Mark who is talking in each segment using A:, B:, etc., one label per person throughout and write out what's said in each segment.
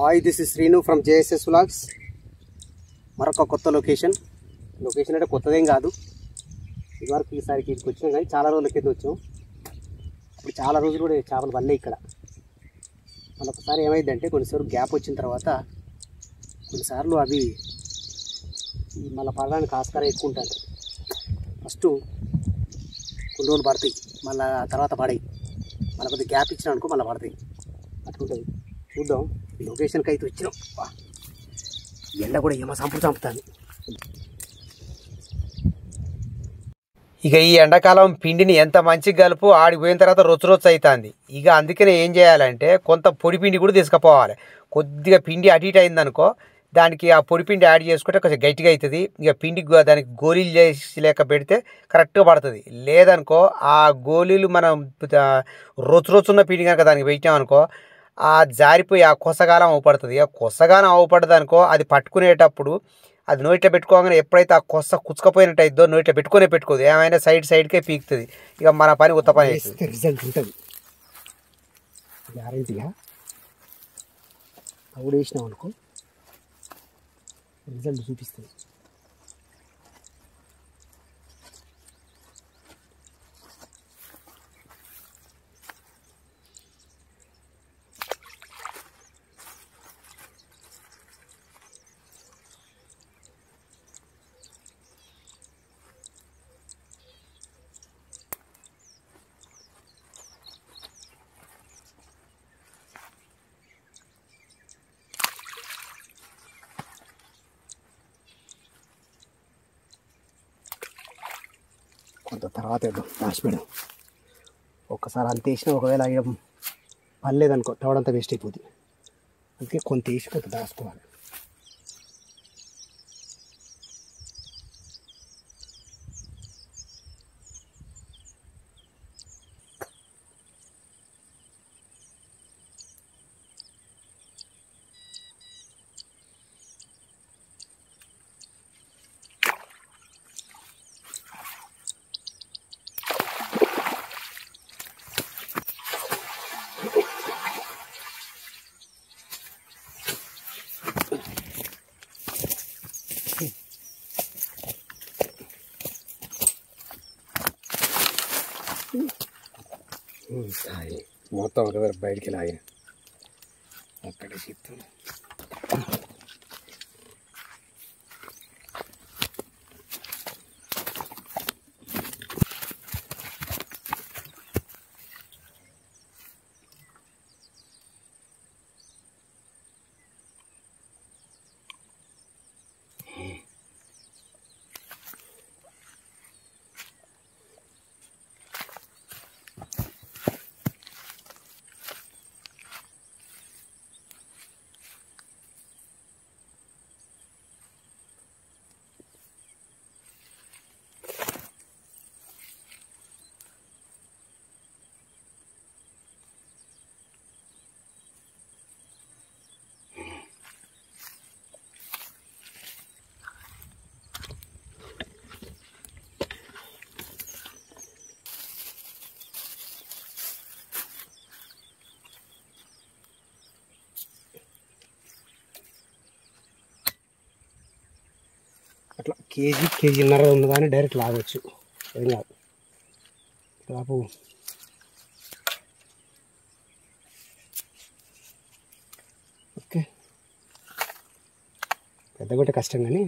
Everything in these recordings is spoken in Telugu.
A: Hi, this is Srinu from JSS vlogs. మరొక కొత్త లొకేషన్ అంటే కొత్తదేం కాదు. ఇదివరకు ఈసారికి ఇక్కడికి వచ్చినాం కానీ చాలా రోజుల కింద వచ్చాం. ఇప్పుడు చాలా రోజులు కూడా చేపలు పడలే ఇక్కడ. మళ్ళొకసారి ఏమైందంటే కొన్నిసార్లు గ్యాప్ వచ్చిన తర్వాత కొన్నిసార్లు అవి మళ్ళీ పడడానికి ఆస్కారం ఎక్కువ ఉంటుంది. ఫస్ట్ కొన్ని రోజులు పడతాయి, మళ్ళీ తర్వాత పడాయి, మళ్ళీ కొద్దిగా గ్యాప్ ఇచ్చినా అనుకో మళ్ళీ పడతాయి. అట్లుంటుంది. చూద్దాం. ఈ లొకేషన్కి అయితే వచ్చినాం. ఎండ కూడా ఏమో చంపుతాను.
B: ఇక ఈ ఎండాకాలం పిండిని ఎంత మంచిగా కలుపు ఆడిపోయిన తర్వాత రొచ్చు అవుతుంది. ఇక అందుకనే ఏం చేయాలంటే కొంత పొడి పిండి కూడా తీసుకుపోవాలి. కొద్దిగా పిండి అటు ఇటు అయిందనుకో దానికి ఆ పొడి పిండి యాడ్ చేసుకుంటే కొంచెం గట్టిగా అవుతుంది. ఇక పిండి దానికి గోళీలు చేసి లేక పెడితే కరెక్ట్గా పడుతుంది. లేదనుకో ఆ గోళీలు మనం రొచ్చున్న పిండి కనుక దానికి పెట్టామనుకో ఆ జారిపోయి ఆ కొసగాలం అవపడుతుంది. ఆ కొసగాలం అవపడదు అనుకో అది పట్టుకునేటప్పుడు అది నోట్లో పెట్టుకోగానే ఎప్పుడైతే ఆ కొస కుచ్చుకపోయినట్టు అయిద్దో నోట్లో పెట్టుకోదు, ఏమైనా సైడ్కే పీకుతుంది. ఇక మన పని ఉత్త పని అవుతుంది.
A: రిజల్ట్ ఉంటుంది గ్యారంటీగా. అప్పుడు వేసినాం అనుకో రిజల్ట్ చూపిస్తుంది. కొంత తర్వాత వేద్దాం, దాచిపెడదాం. ఒక్కసారి అంత వేసినా ఒకవేళ పర్లేదనుకో తవడంతా వేస్ట్ అయిపోతుంది. అందుకే కొంత వేసి కొంత దాచుకోవాలి. మొత్తం ఒక బయటికి లాగి అక్కడే చెప్తాను. అట్లా కేజీన్నర ఉన్నదాన్ని డైరెక్ట్ లాగవచ్చు, ఏం కాదు. దాపు ఓకే. పెద్ద కొట్టే కష్టం కానీ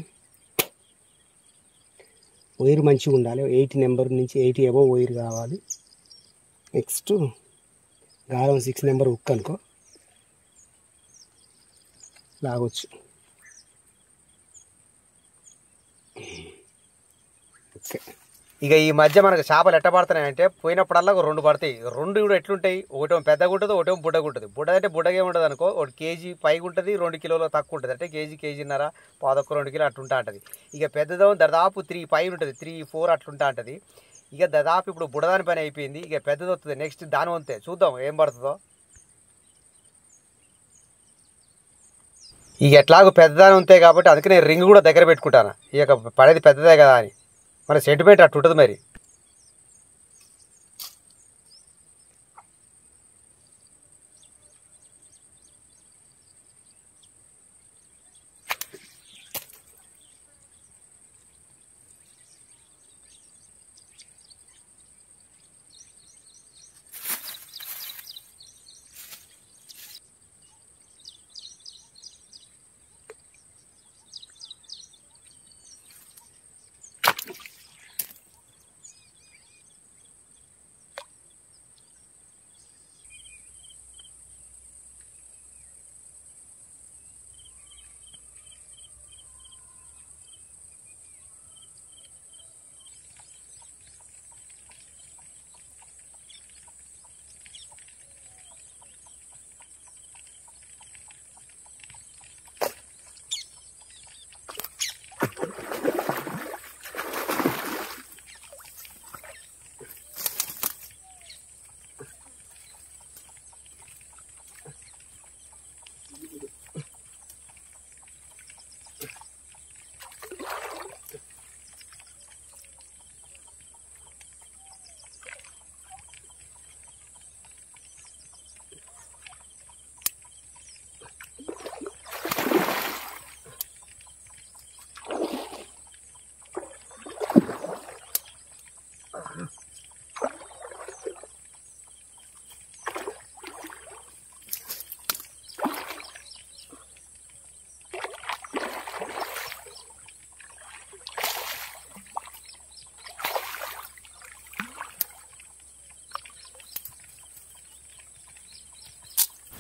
A: వైర్ మంచిగా ఉండాలి. 80 నెంబర్ నుంచి 80 అబోవ్ వైర్ కావాలి. నెక్స్ట్ గాలం 6 నెంబర్ ఉక్ అనుకో లాగవచ్చు.
B: ఇక ఈ మధ్య మనకు చేపలు ఎట్ట పడుతున్నాయంటే పోయినప్పుడల్లా 2 పడతాయి. 2 కూడా ఎట్లుంటాయి, ఒకటేమో పెద్దగా ఉంటుంది, ఒకటేమో బుడ్డగా ఉంటుంది. బుడ్డ అంటే బుడ్డగా ఏముంటుంది అనుకో, 1 కేజీ పైగా ఉంటుంది, 2 కిలోలు తక్కువ ఉంటుంది. అంటే కేజీన్నర, పాదొక్క 2 కిలో అట్లుంటా ఉంటుంది. ఇక పెద్దదో దాదాపు 3 పైన ఉంటుంది, 3-4 అట్లుంటా ఉంటుంది. ఇక దాదాపు ఇప్పుడు బుడదాని పని అయిపోయింది. ఇక పెద్దది వస్తుంది. నెక్స్ట్ దాని వంతే చూద్దాం ఏం పడుతుందో. ఇక ఎట్లాగో పెద్దదాని ఉంటాయి కాబట్టి అందుకే నేను రింగ్ కూడా దగ్గర పెట్టుకుంటాను. ఇక పడేది పెద్దదే కదా అని మన సెంటిమెంట్ అట్టు ఉంటుంది మరి.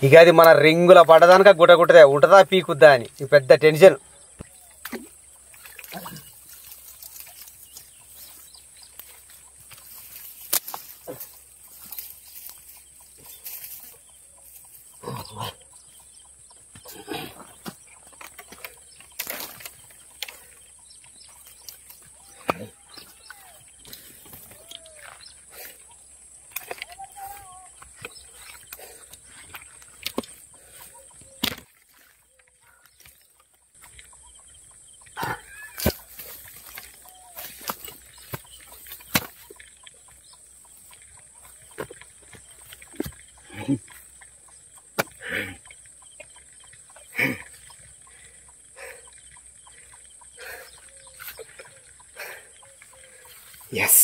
B: ఇక అది మన రింగుల పడ్డదానిక గుట్టగుట్టదే ఉంటుందా పీకుద్దా అని ఈ పెద్ద tension. Yes.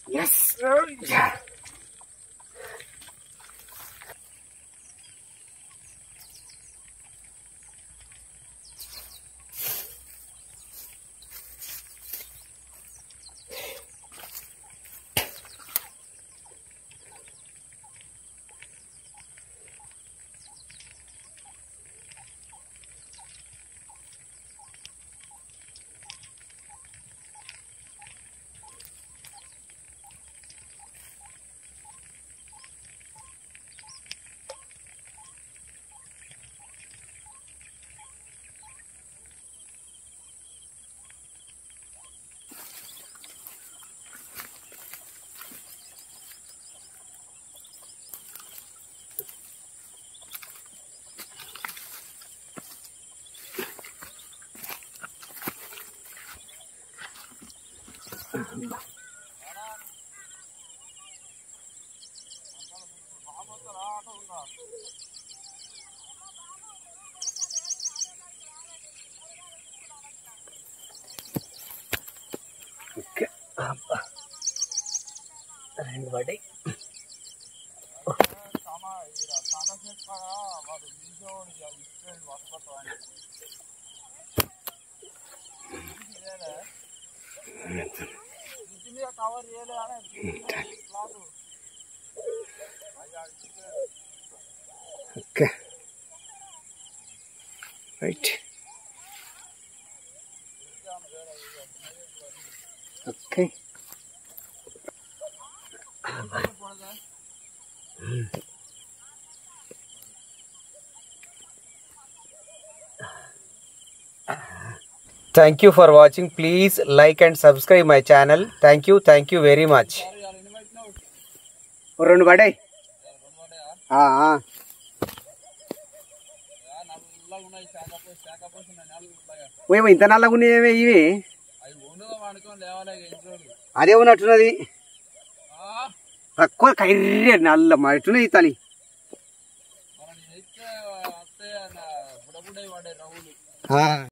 B: Yes. Yeah. Okay. And buddy. Okay. Right. Okay. Thank you for watching. Please like and subscribe my channel. Thank you very much. రెండు పడాయి. ఓ ఇంత నల్లగా ఉన్నాయి ఇవి. అదే ఉన్నట్టున్నది తక్కువ కైర్రే నల్ల మట్టున్నాయి తల్లి.